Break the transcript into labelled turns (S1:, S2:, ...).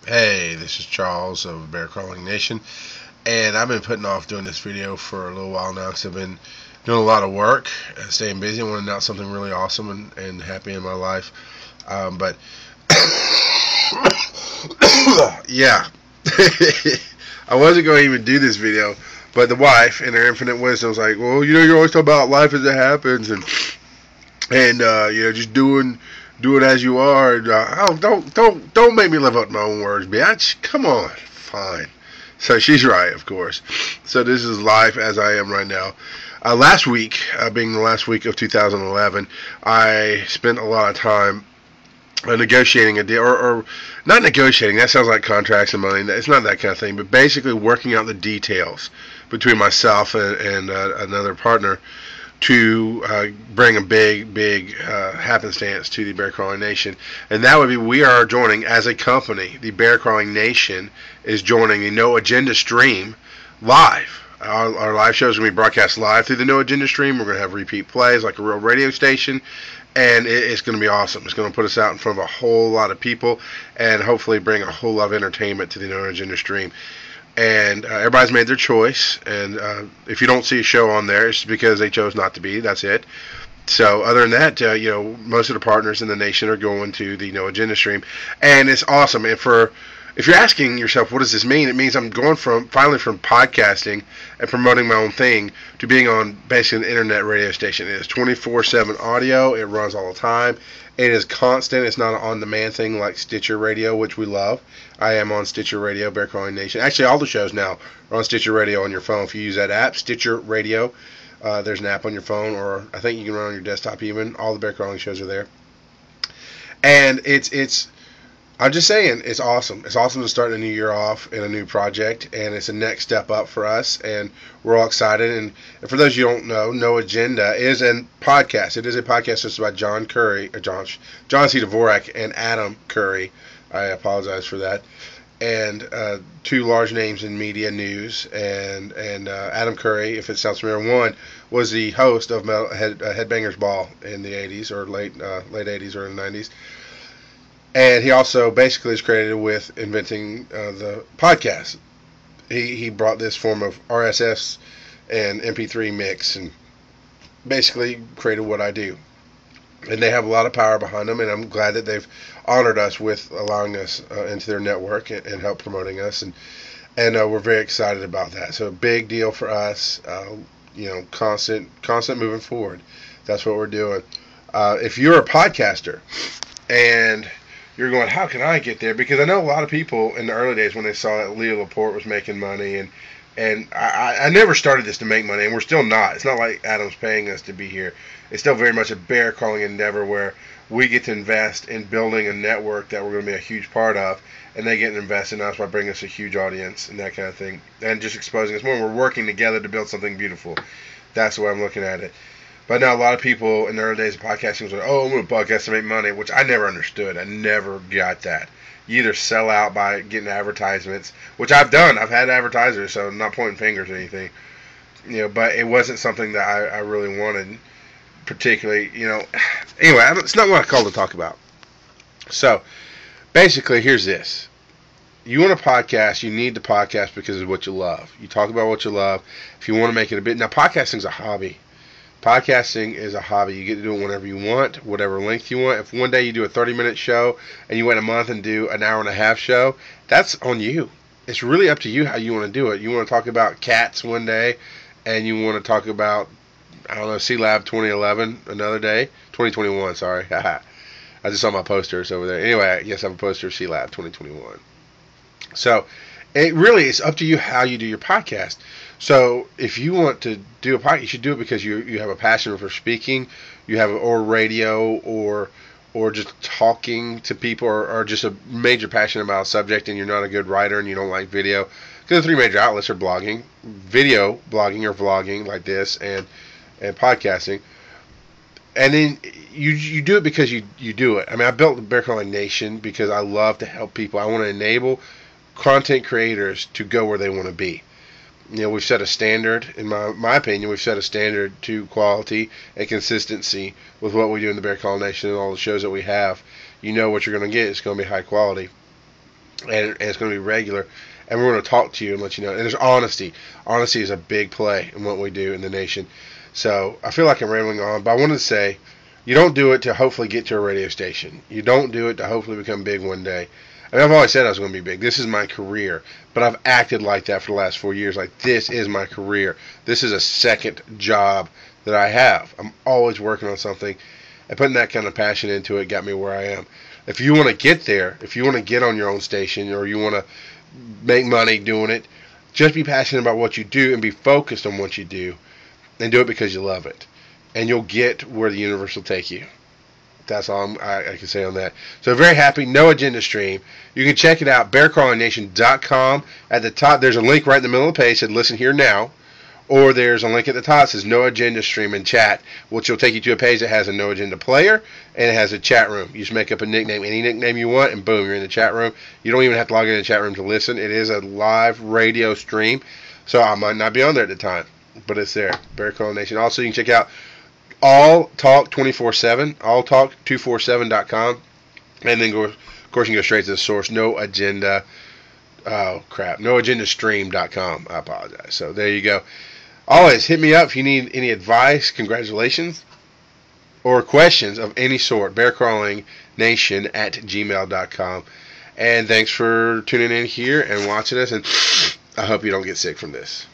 S1: Hey, this is Charles of Bearcrawling Nation, and I've been putting off doing this video for a little while now because I've been doing a lot of work, staying busy. I want to announce something really awesome and happy in my life. But yeah, I wasn't going to even do this video, but the wife, in her infinite wisdom, was like, "Well, you always talk about life as it happens, and just doing as you are. Oh, don't make me live up to my own words, bitch. Come on, fine." So she's right, of course. So this is life as I am right now. Last week, being the last week of 2011, I spent a lot of time negotiating a deal, or not negotiating. That sounds like contracts and money. It's not that kind of thing, but basically working out the details between myself and another partner to bring a big happenstance to the Bear Crawling Nation. And that would be, we are joining as a company. The Bear Crawling Nation is joining the No Agenda stream live. Our live shows are going to be broadcast live through the No Agenda stream. We're going to have repeat plays like a real radio station, and it's going to be awesome. It's going to put us out in front of a whole lot of people and hopefully bring a whole lot of entertainment to the No Agenda stream. And everybody's made their choice, and if you don't see a show on there, it's because they chose not to be. That's it. So other than that, most of the partners in the nation are going to the No Agenda stream, and it's awesome. And if you're asking yourself, what does this mean? It means I'm going finally from podcasting and promoting my own thing to being on basically an internet radio station. It is 24/7 audio. It runs all the time. It is constant. It's not an on-demand thing like Stitcher Radio, which we love. I am on Stitcher Radio, Bear Crawling Nation. Actually, all the shows now are on Stitcher Radio on your phone. If you use that app, Stitcher Radio, there's an app on your phone, or I think you can run on your desktop even. All the Bear Crawling shows are there. And I'm just saying, it's awesome. It's awesome to start a new year off in a new project, and it's a next step up for us, and we're all excited. And for those you don't know, No Agenda is a podcast. It is a podcast hosted by John C. Dvorak and Adam Curry. I apologize for that. And two large names in media news, and Adam Curry, if it sounds familiar, one was the host of Headbangers Ball in the 80s, or late 80s or in the 90s. And he also basically is credited with inventing the podcast. He brought this form of RSS and MP3 mix and basically created what I do. And they have a lot of power behind them, and I'm glad that they've honored us with allowing us into their network and help promoting us. And we're very excited about that. So a big deal for us, constant moving forward. That's what we're doing. If you're a podcaster and you're going, how can I get there? Because I know a lot of people in the early days when they saw that Leo Laporte was making money, and I never started this to make money, and we're still not. It's not like Adam's paying us to be here. It's still very much a bear crawling endeavor where we get to invest in building a network that we're going to be a huge part of, and they get to invest in us by bringing us a huge audience and that kind of thing, and just exposing us more. We're working together to build something beautiful. That's the way I'm looking at it. But now a lot of people in the early days of podcasting was like, oh, I'm going to podcast to make money, which I never understood. I never got that. You either sell out by getting advertisements, which I've done. I've had advertisers, so I'm not pointing fingers or anything. But it wasn't something that I really wanted, particularly, Anyway, it's not what I called to talk about. So, basically, here's this. You want a podcast, you need the podcast because of what you love. You talk about what you love. If you want to make it a bit... Now, podcasting's a hobby. Podcasting is a hobby. You get to do it whenever you want, whatever length you want. If one day you do a 30-minute show and you wait a month and do an hour-and-a-half show, that's on you. It's really up to you how you want to do it. You want to talk about cats one day, and you want to talk about, I don't know, C-Lab 2011 another day. 2021, sorry. I just saw my posters over there. Anyway, yes, I have a poster of C-Lab 2021. So it really is up to you how you do your podcast. So if you want to do a podcast, you should do it because you have a passion for speaking, or radio, or just talking to people, or just a major passion about a subject, and you're not a good writer and you don't like video. Because the three major outlets are blogging, video blogging or vlogging like this, and podcasting. And then you do it because you do it. I mean, I built the Bear Crawling Nation because I love to help people. I want to enable content creators to go where they want to be. We've set a standard, in my opinion, we've set a standard to quality and consistency with what we do in the Bear Call Nation and all the shows that we have. You know what you're going to get. It's going to be high quality. and it's going to be regular. And we're going to talk to you and let you know. And there's honesty. Honesty is a big play in what we do in the nation. So I feel like I'm rambling on, but I wanted to say, you don't do it to hopefully get to a radio station. You don't do it to hopefully become big one day. I mean, I've always said I was going to be big. This is my career. But I've acted like that for the last 4 years. Like, this is my career. This is a second job that I have. I'm always working on something. And putting that kind of passion into it got me where I am. If you want to get there, if you want to get on your own station, or you want to make money doing it, just be passionate about what you do and be focused on what you do, and do it because you love it, and you'll get where the universe will take you. That's all I can say on that. So, very happy. No Agenda Stream. You can check it out, bearcrawlingnation.com. At the top, there's a link right in the middle of the page that says listen here now. Or there's a link at the top that says No Agenda Stream and Chat, which will take you to a page that has a No Agenda player, and it has a chat room. You just make up a nickname, any nickname you want, and boom, you're in the chat room. You don't even have to log into the chat room to listen. It is a live radio stream, so I might not be on there at the time, but it's there. Bearcrawling Nation. Also, you can check out All Talk 24/7, alltalk247.com, and then of course you can go straight to the source, No Agenda. Oh crap, noagendastream.com. I apologize. So there you go. Always hit me up if you need any advice, congratulations, or questions of any sort. Bearcrawlingnation@gmail.com. And thanks for tuning in here and watching us. And I hope you don't get sick from this.